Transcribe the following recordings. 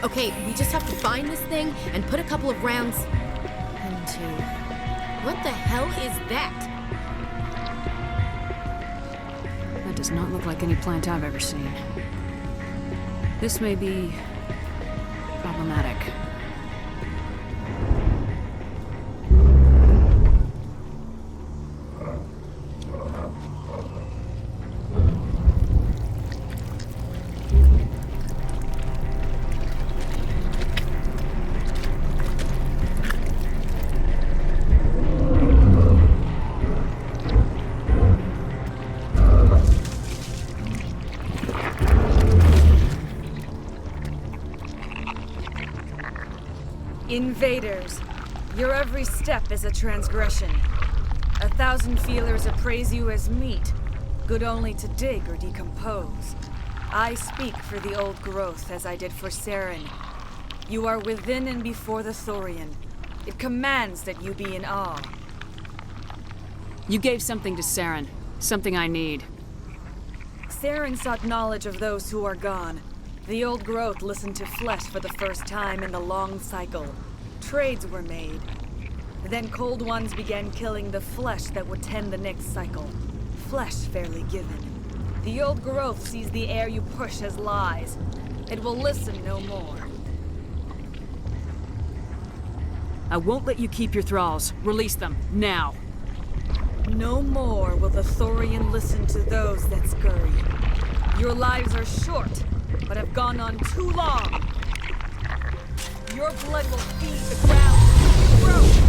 Okay, we just have to find this thing and put a couple of rounds into... What the hell is that? That does not look like any plant I've ever seen. This may be... problematic. Invaders, your every step is a transgression. 1,000 feelers appraise you as meat, good only to dig or decompose. I speak for the old growth as I did for Saren. You are within and before the Thorian. It commands that you be in awe. You gave something to Saren, something I need. Saren sought knowledge of those who are gone. The old growth listened to flesh for the first time in the long cycle. Trades were made. Then cold ones began killing the flesh that would tend the next cycle. Flesh fairly given. The old growth sees the air you push as lies. It will listen no more. I won't let you keep your thralls. Release them, now. No more will the Thorian listen to those that scurry. Your lives are short, but have gone on too long. Your blood will feed the ground and grow.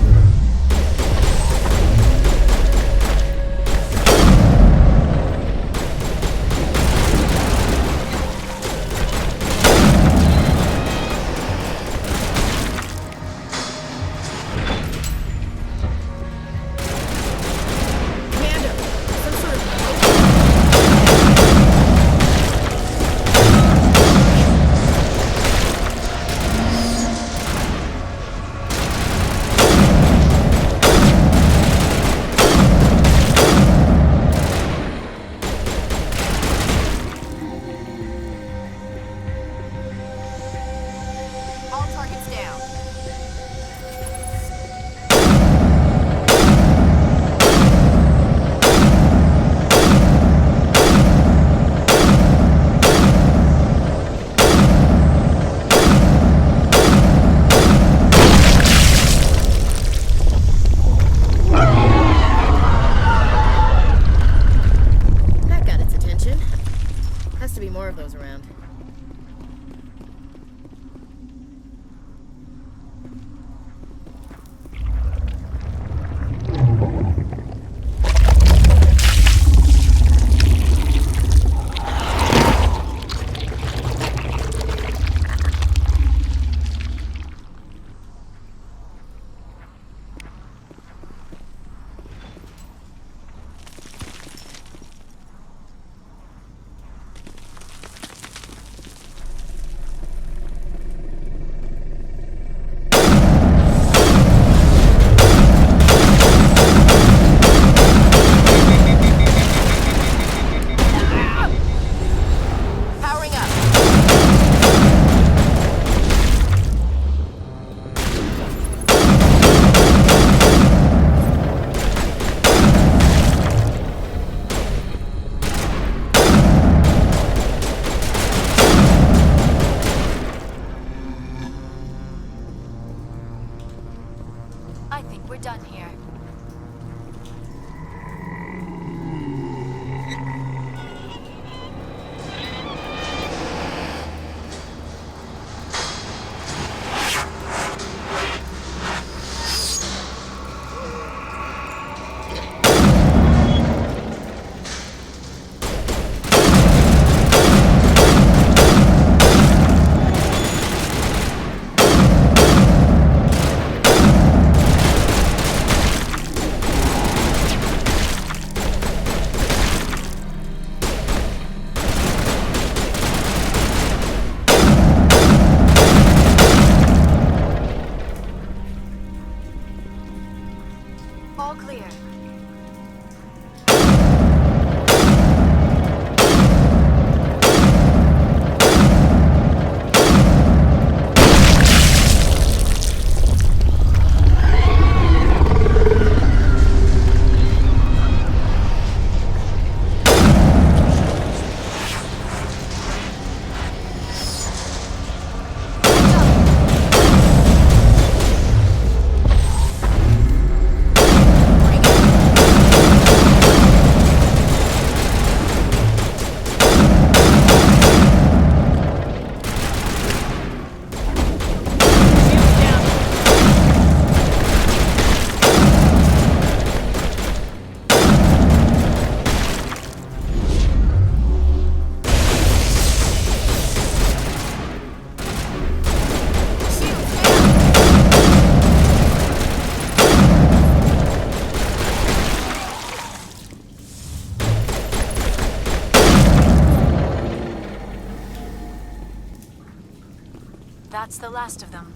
That's the last of them.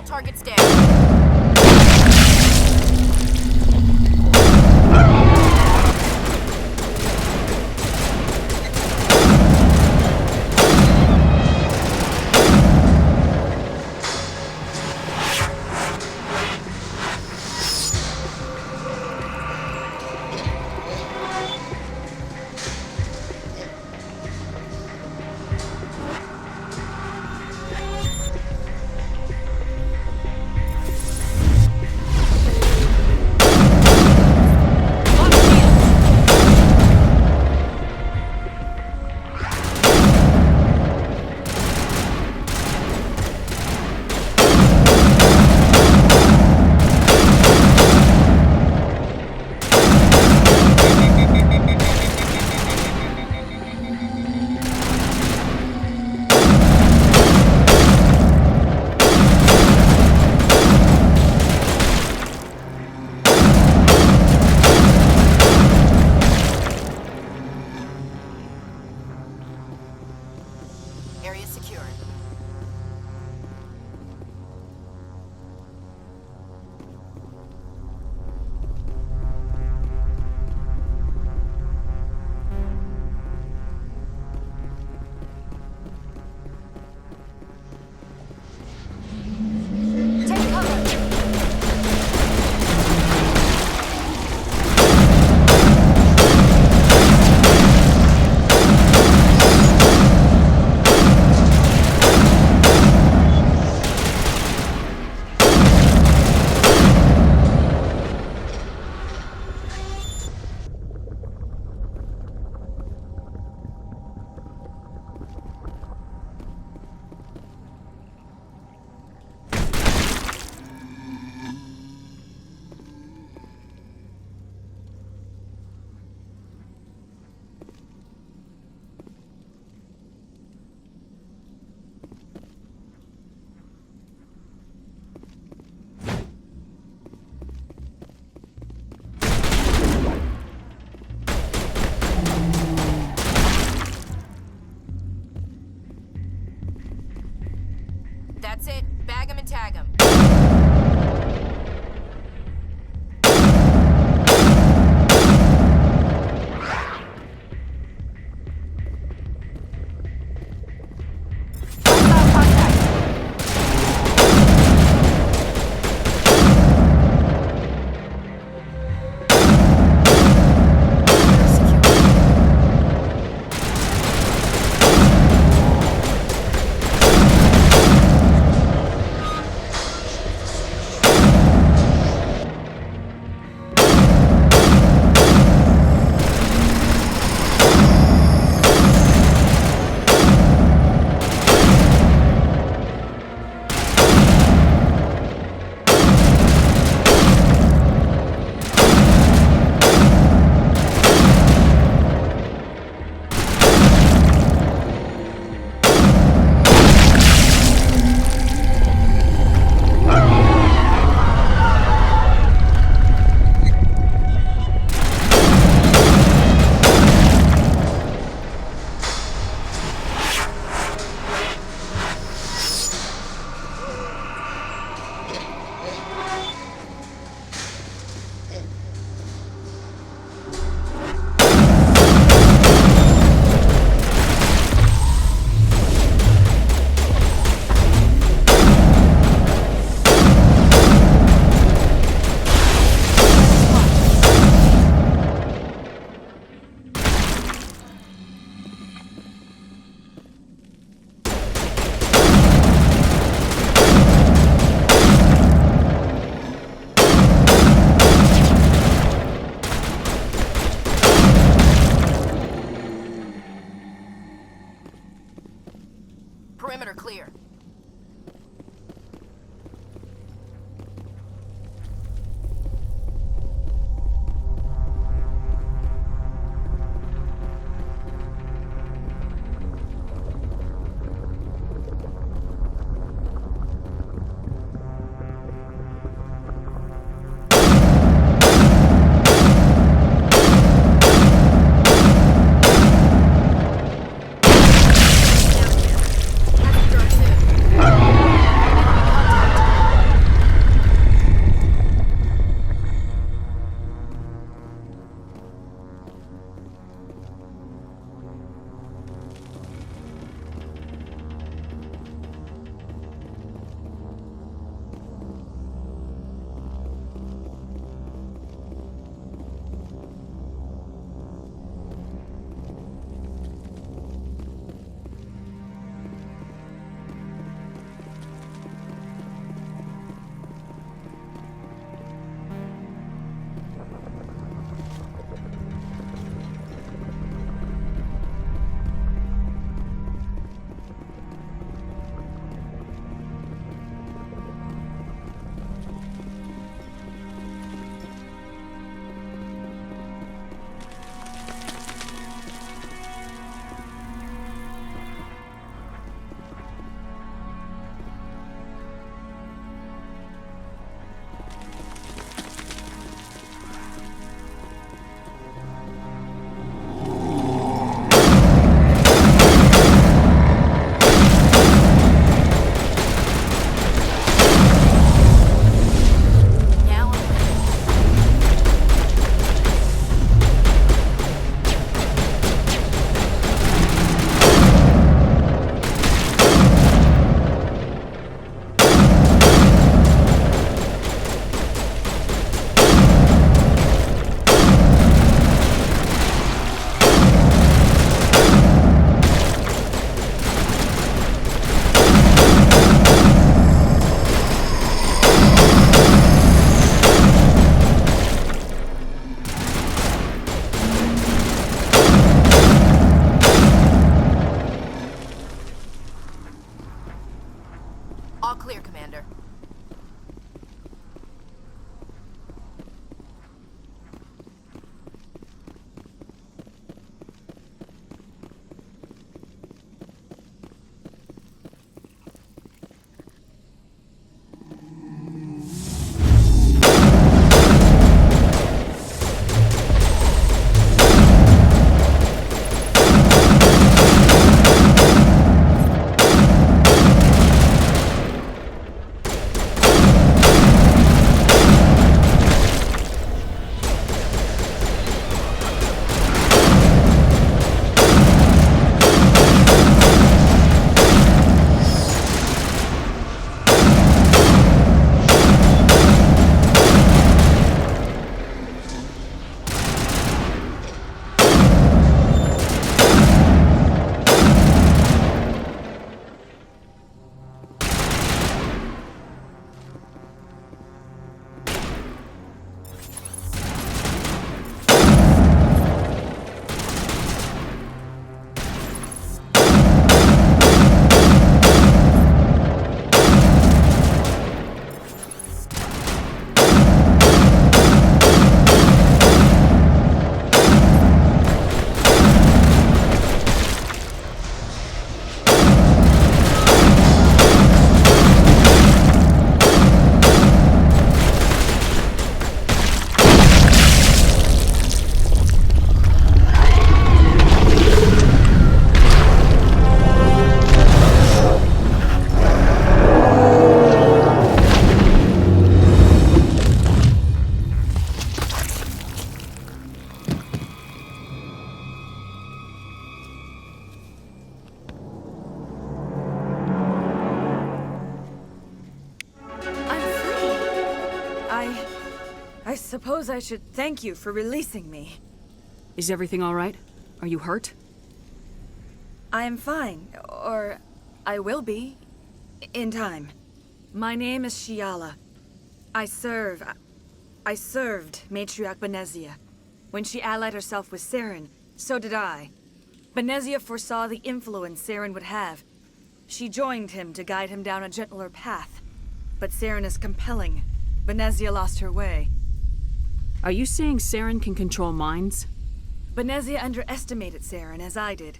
Targets down. Area secured. That's it. Bag 'em and tag 'em. I suppose I should thank you for releasing me. Is everything all right? Are you hurt? I am fine, or I will be, in time. My name is Shiala. I served Matriarch Benezia. When she allied herself with Saren, so did I. Benezia foresaw the influence Saren would have. She joined him to guide him down a gentler path. But Saren is compelling. Benezia lost her way. Are you saying Saren can control minds? Benezia underestimated Saren, as I did.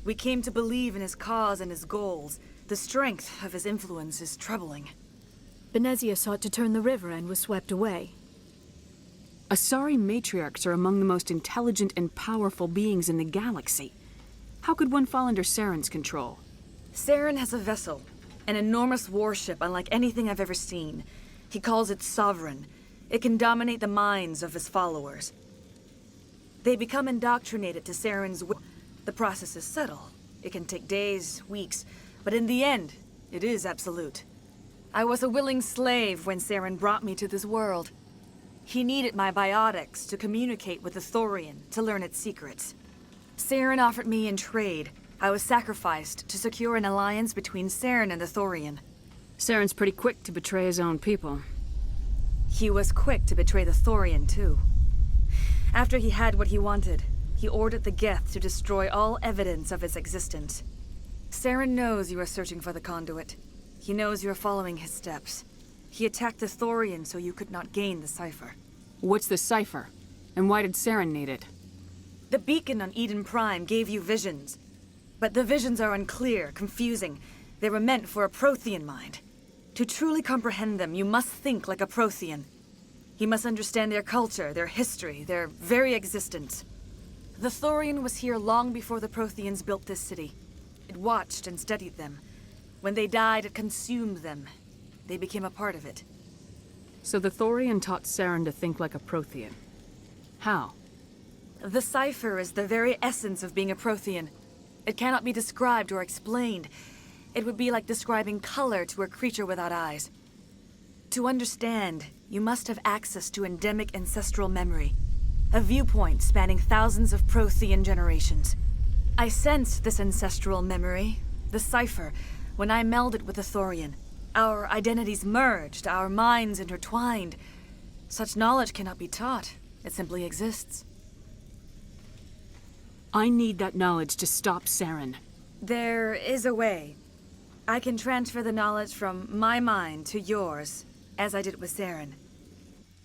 We came to believe in his cause and his goals. The strength of his influence is troubling. Benezia sought to turn the river and was swept away. Asari matriarchs are among the most intelligent and powerful beings in the galaxy. How could one fall under Saren's control? Saren has a vessel, an enormous warship unlike anything I've ever seen. He calls it Sovereign. It can dominate the minds of his followers. They become indoctrinated to Saren's will. The process is subtle. It can take days, weeks, but in the end, it is absolute. I was a willing slave when Saren brought me to this world. He needed my biotics to communicate with the Thorian, to learn its secrets. Saren offered me in trade. I was sacrificed to secure an alliance between Saren and the Thorian. Saren's pretty quick to betray his own people. He was quick to betray the Thorian, too. After he had what he wanted, he ordered the Geth to destroy all evidence of its existence. Saren knows you are searching for the conduit. He knows you are following his steps. He attacked the Thorian so you could not gain the cipher. What's the cipher? And why did Saren need it? The beacon on Eden Prime gave you visions. But the visions are unclear, confusing. They were meant for a Prothean mind. To truly comprehend them, you must think like a Prothean. You must understand their culture, their history, their very existence. The Thorian was here long before the Protheans built this city. It watched and studied them. When they died, it consumed them. They became a part of it. So the Thorian taught Saren to think like a Prothean. How? The cipher is the very essence of being a Prothean. It cannot be described or explained. It would be like describing color to a creature without eyes. To understand, you must have access to endemic ancestral memory, a viewpoint spanning thousands of Prothean generations. I sensed this ancestral memory, the cipher, when I melded with the Thorian. Our identities merged, our minds intertwined. Such knowledge cannot be taught. It simply exists. I need that knowledge to stop Saren. There is a way. I can transfer the knowledge from my mind to yours, as I did with Saren.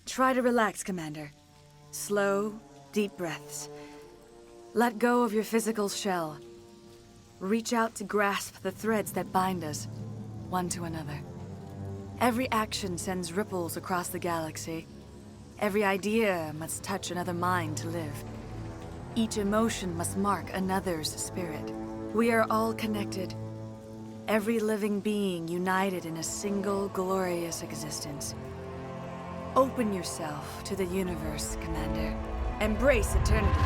Try to relax, Commander. Slow, deep breaths. Let go of your physical shell. Reach out to grasp the threads that bind us, one to another. Every action sends ripples across the galaxy. Every idea must touch another mind to live. Each emotion must mark another's spirit. We are all connected. Every living being united in a single glorious existence. Open yourself to the universe, Commander. Embrace eternity.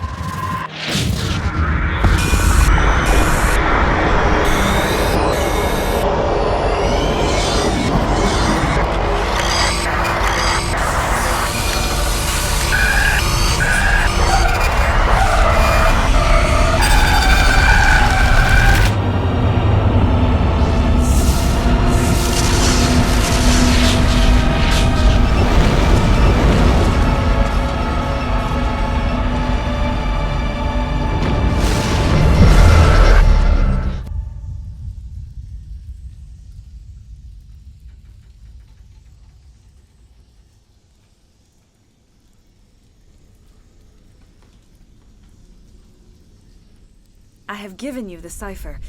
I have given you the cipher,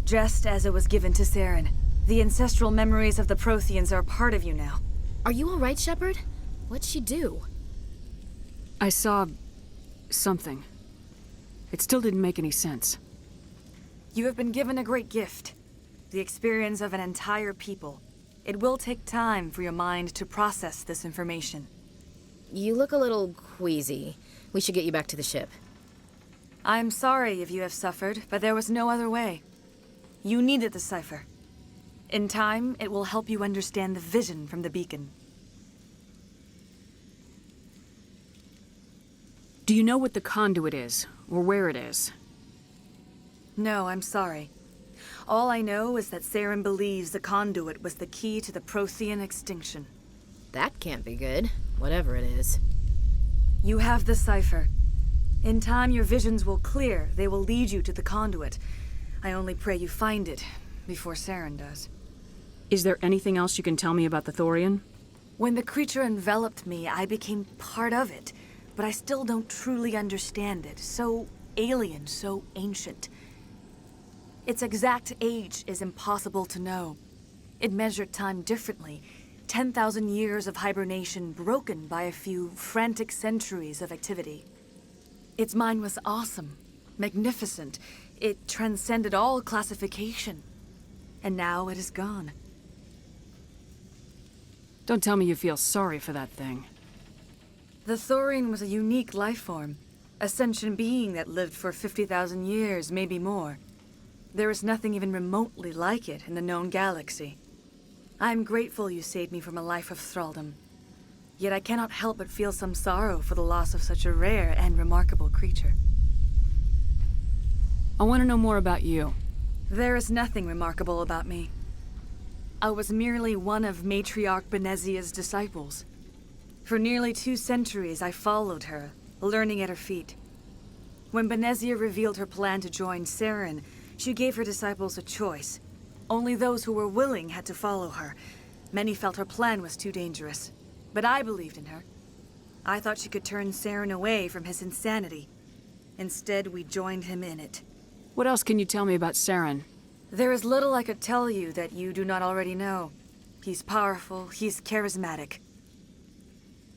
just as it was given to Saren. The ancestral memories of the Protheans are a part of you now. Are you all right, Shepard? What'd she do? I saw something. It still didn't make any sense. You have been given a great gift. The experience of an entire people. It will take time for your mind to process this information. You look a little queasy. We should get you back to the ship. I'm sorry if you have suffered, but there was no other way. You needed the cipher. In time, it will help you understand the vision from the beacon. Do you know what the conduit is, or where it is? No, I'm sorry. All I know is that Saren believes the conduit was the key to the Prothean extinction. That can't be good, whatever it is. You have the cipher. In time, your visions will clear. They will lead you to the conduit. I only pray you find it before Saren does. Is there anything else you can tell me about the Thorian? When the creature enveloped me, I became part of it, but I still don't truly understand it. So alien, so ancient. Its exact age is impossible to know. It measured time differently. 10,000 years of hibernation broken by a few frantic centuries of activity. Its mind was awesome, magnificent. It transcended all classification. And now it is gone. Don't tell me you feel sorry for that thing. The Thorian was a unique life form. A sentient being that lived for 50,000 years, maybe more. There is nothing even remotely like it in the known galaxy. I'm grateful you saved me from a life of thraldom. Yet I cannot help but feel some sorrow for the loss of such a rare and remarkable creature. I want to know more about you. There is nothing remarkable about me. I was merely one of Matriarch Benezia's disciples. For nearly 2 centuries I followed her, learning at her feet. When Benezia revealed her plan to join Saren, she gave her disciples a choice. Only those who were willing had to follow her. Many felt her plan was too dangerous. But I believed in her. I thought she could turn Saren away from his insanity. Instead, we joined him in it. What else can you tell me about Saren? There is little I could tell you that you do not already know. He's powerful, he's charismatic.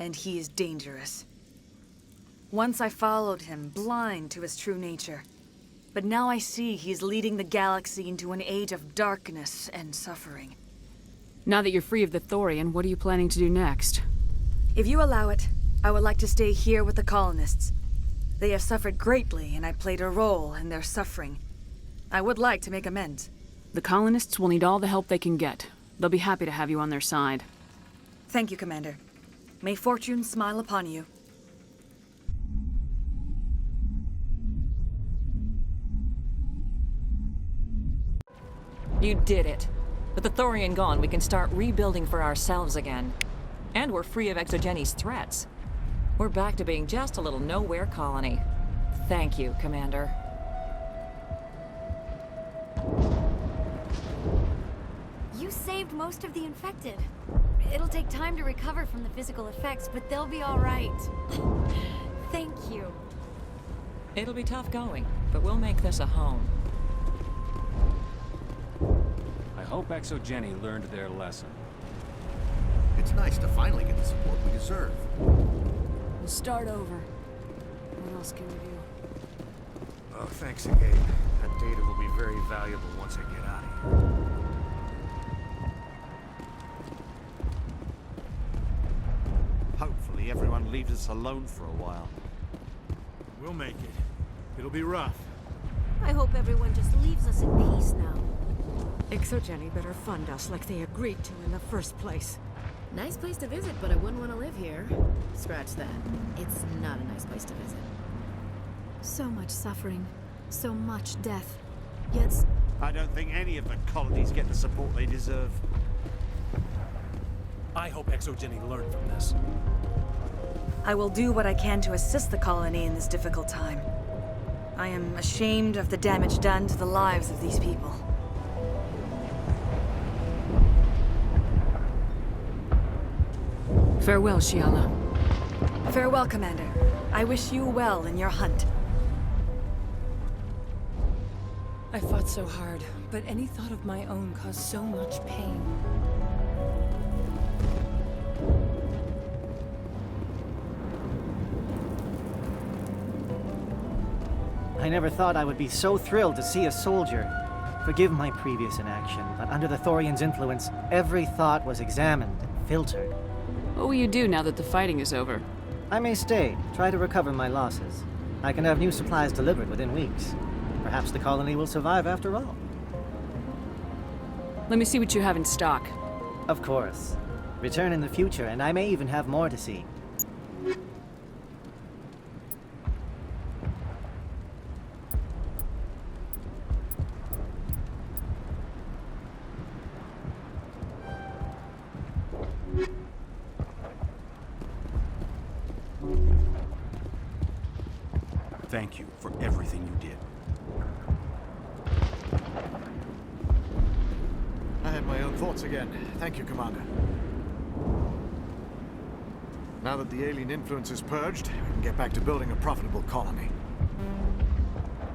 And he is dangerous. Once I followed him, blind to his true nature. But now I see he's leading the galaxy into an age of darkness and suffering. Now that you're free of the Thorian, what are you planning to do next? If you allow it, I would like to stay here with the colonists. They have suffered greatly, and I played a role in their suffering. I would like to make amends. The colonists will need all the help they can get. They'll be happy to have you on their side. Thank you, Commander. May fortune smile upon you. You did it. With the Thorian gone, we can start rebuilding for ourselves again. And we're free of Exogeni's threats. We're back to being just a little nowhere colony. Thank you, Commander. You saved most of the infected. It'll take time to recover from the physical effects, but they'll be all right. Thank you. It'll be tough going, but we'll make this a home. I hope Exogeni learned their lesson. It's nice to finally get the support we deserve. We'll start over. What else can we do? Oh, thanks again. That data will be very valuable once I get out of here. Hopefully everyone leaves us alone for a while. We'll make it. It'll be rough. I hope everyone just leaves us in peace now. Exogeni better fund us like they agreed to in the first place. Nice place to visit, but I wouldn't want to live here. Scratch that. It's not a nice place to visit. So much suffering, so much death. Yet I don't think any of the colonies get the support they deserve. I hope Exogeni learned from this. I will do what I can to assist the colony in this difficult time. I am ashamed of the damage done to the lives of these people. Farewell, Shiala. Farewell, Commander. I wish you well in your hunt. I fought so hard, but any thought of my own caused so much pain. I never thought I would be so thrilled to see a soldier. Forgive my previous inaction, but under the Thorian's influence, every thought was examined and filtered. What will you do now that the fighting is over? I may stay, try to recover my losses. I can have new supplies delivered within weeks. Perhaps the colony will survive after all. Let me see what you have in stock. Of course. Return in the future, and I may even have more to see. Thank you for everything you did. I had my own thoughts again. Thank you, Commander. Now that the alien influence is purged, we can get back to building a profitable colony.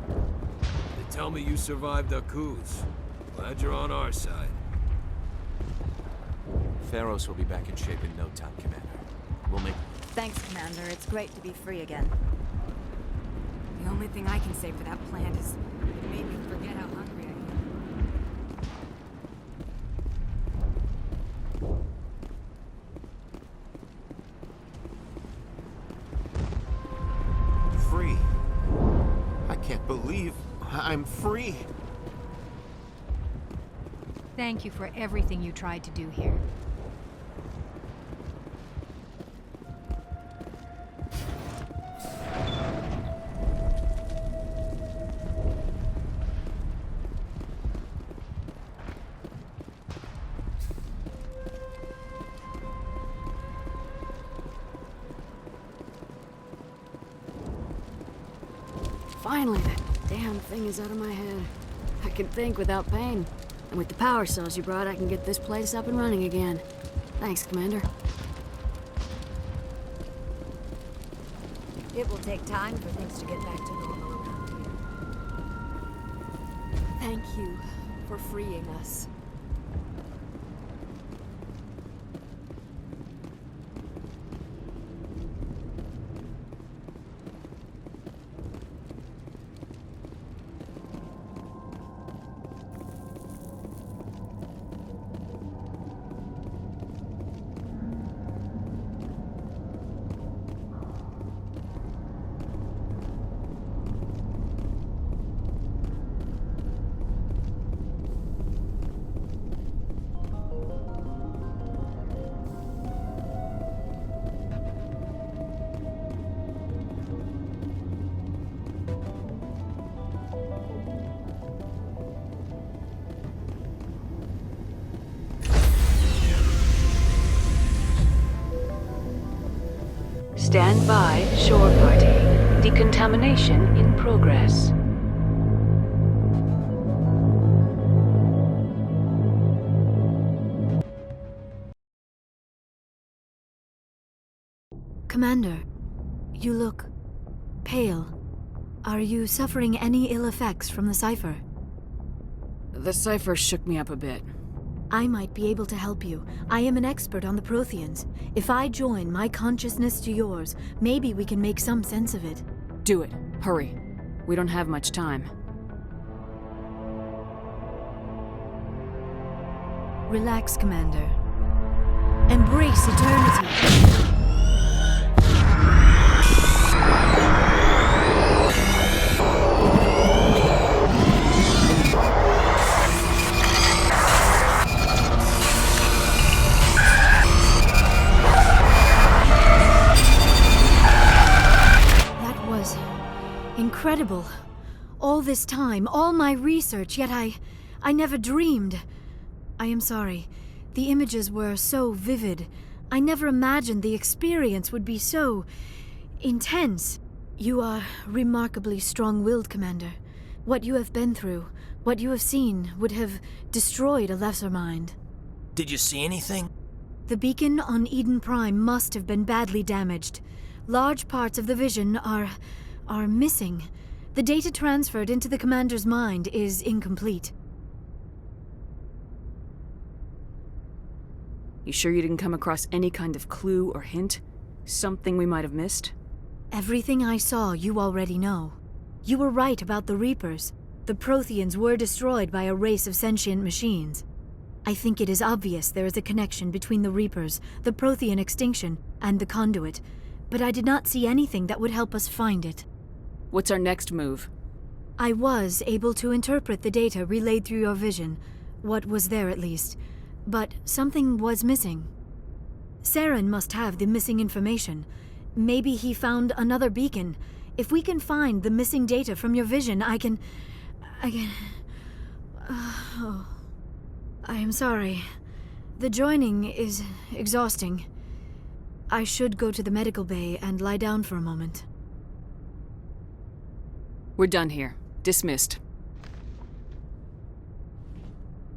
They tell me you survived the coups. Glad you're on our side. Pharos will be back in shape in no time, Commander. We'll make... Thanks, Commander. It's great to be free again. The only thing I can say for that plant is it made me forget how hungry I am. Free. I can't believe I'm free. Thank you for everything you tried to do here. Finally, that damn thing is out of my head. I can think without pain. And with the power cells you brought, I can get this place up and running again. Thanks, Commander. It will take time for things to get back to normal around here. Thank you for freeing us. Stand by, shore party. Decontamination in progress. Commander, you look pale. Are you suffering any ill effects from the cipher? The cipher shook me up a bit. I might be able to help you. I am an expert on the Protheans. If I join my consciousness to yours, maybe we can make some sense of it. Do it. Hurry. We don't have much time. Relax, Commander. Embrace eternity. Incredible. All this time, all my research, yet I never dreamed. I am sorry. The images were so vivid. I never imagined the experience would be so intense. You are remarkably strong-willed, Commander. What you have been through, what you have seen, would have destroyed a lesser mind. Did you see anything? The beacon on Eden Prime must have been badly damaged. Large parts of the vision are missing. The data transferred into the Commander's mind is incomplete. You sure you didn't come across any kind of clue or hint? Something we might have missed? Everything I saw you already know. You were right about the Reapers. The Protheans were destroyed by a race of sentient machines. I think it is obvious there is a connection between the Reapers, the Prothean extinction, and the Conduit, but I did not see anything that would help us find it. What's our next move? I was able to interpret the data relayed through your vision, what was there at least, but something was missing. Saren must have the missing information. Maybe he found another beacon. If we can find the missing data from your vision, I can... Oh. I am sorry. The joining is exhausting. I should go to the medical bay and lie down for a moment. We're done here. Dismissed.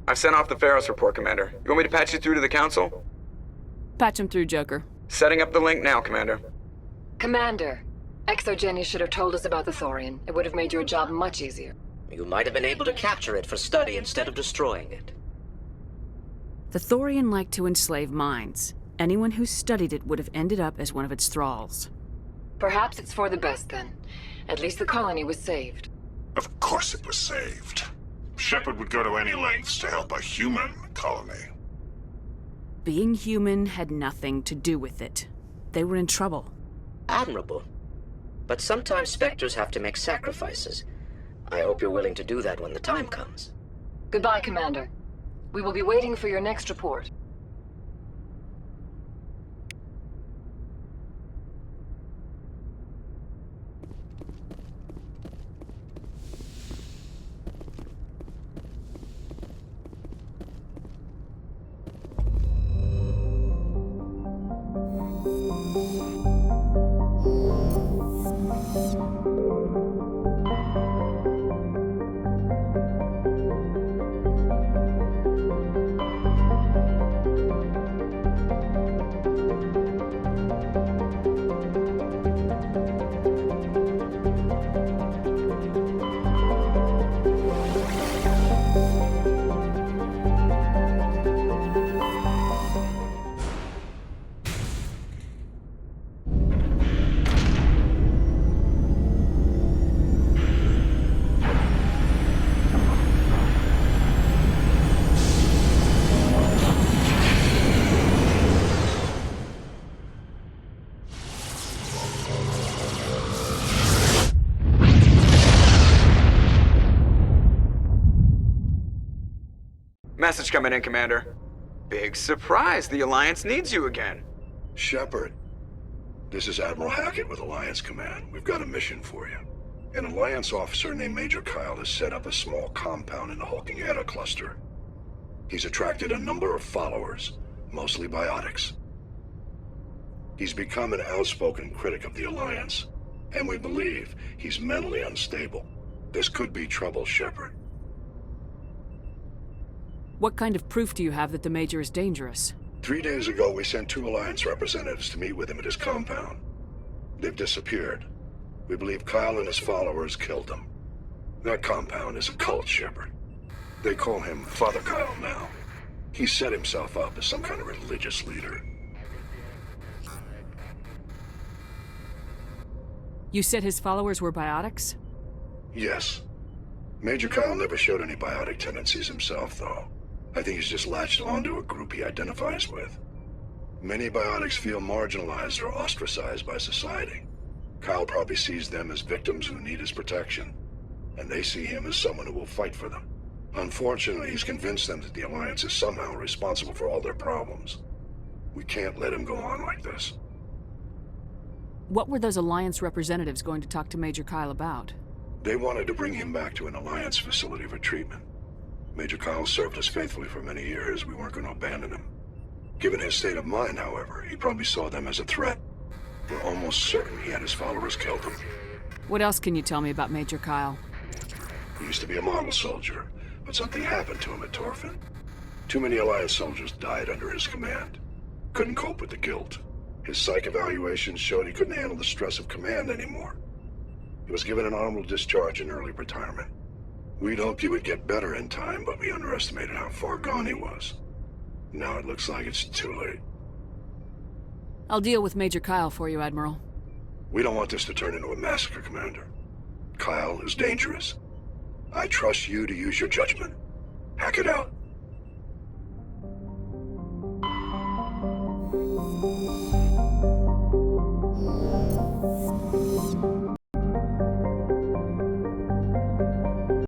I've sent off the Pharos report, Commander. You want me to patch you through to the Council? Patch him through, Joker. Setting up the link now, Commander. Commander, ExoGeni should have told us about the Thorian. It would have made your job much easier. You might have been able to capture it for study instead of destroying it. The Thorian liked to enslave minds. Anyone who studied it would have ended up as one of its thralls. Perhaps it's for the best then. At least the colony was saved. Of course it was saved. Shepard would go to any lengths to help a human colony. Being human had nothing to do with it. They were in trouble. Admirable. But sometimes Spectres have to make sacrifices. I hope you're willing to do that when the time comes. Goodbye, Commander. We will be waiting for your next report. Message coming in, Commander. Big surprise, the Alliance needs you again. Shepard, this is Admiral Hackett with Alliance Command. We've got a mission for you. An Alliance officer named Major Kyle has set up a small compound in the Hulking Eta cluster. He's attracted a number of followers, mostly biotics. He's become an outspoken critic of the Alliance, and we believe he's mentally unstable. This could be trouble, Shepard. What kind of proof do you have that the Major is dangerous? 3 days ago, we sent 2 Alliance representatives to meet with him at his compound. They've disappeared. We believe Kyle and his followers killed them. That compound is a cult, Shepard. They call him Father Kyle now. He set himself up as some kind of religious leader. You said his followers were biotics? Yes. Major Kyle never showed any biotic tendencies himself, though. I think he's just latched onto a group he identifies with. Many biotics feel marginalized or ostracized by society. Kyle probably sees them as victims who need his protection, and they see him as someone who will fight for them. Unfortunately, he's convinced them that the Alliance is somehow responsible for all their problems. We can't let him go on like this. What were those Alliance representatives going to talk to Major Kyle about? They wanted to bring him back to an Alliance facility for treatment. Major Kyle served us faithfully for many years. We weren't going to abandon him. Given his state of mind, however, he probably saw them as a threat. We're almost certain he had his followers killed him. What else can you tell me about Major Kyle? He used to be a model soldier, but something happened to him at Torfin. Too many Alliance soldiers died under his command. Couldn't cope with the guilt. His psych evaluations showed he couldn't handle the stress of command anymore. He was given an honorable discharge in early retirement. We'd hoped he would get better in time, but we underestimated how far gone he was. Now it looks like it's too late. I'll deal with Major Kyle for you, Admiral. We don't want this to turn into a massacre, Commander. Kyle is dangerous. I trust you to use your judgment. Hack it out.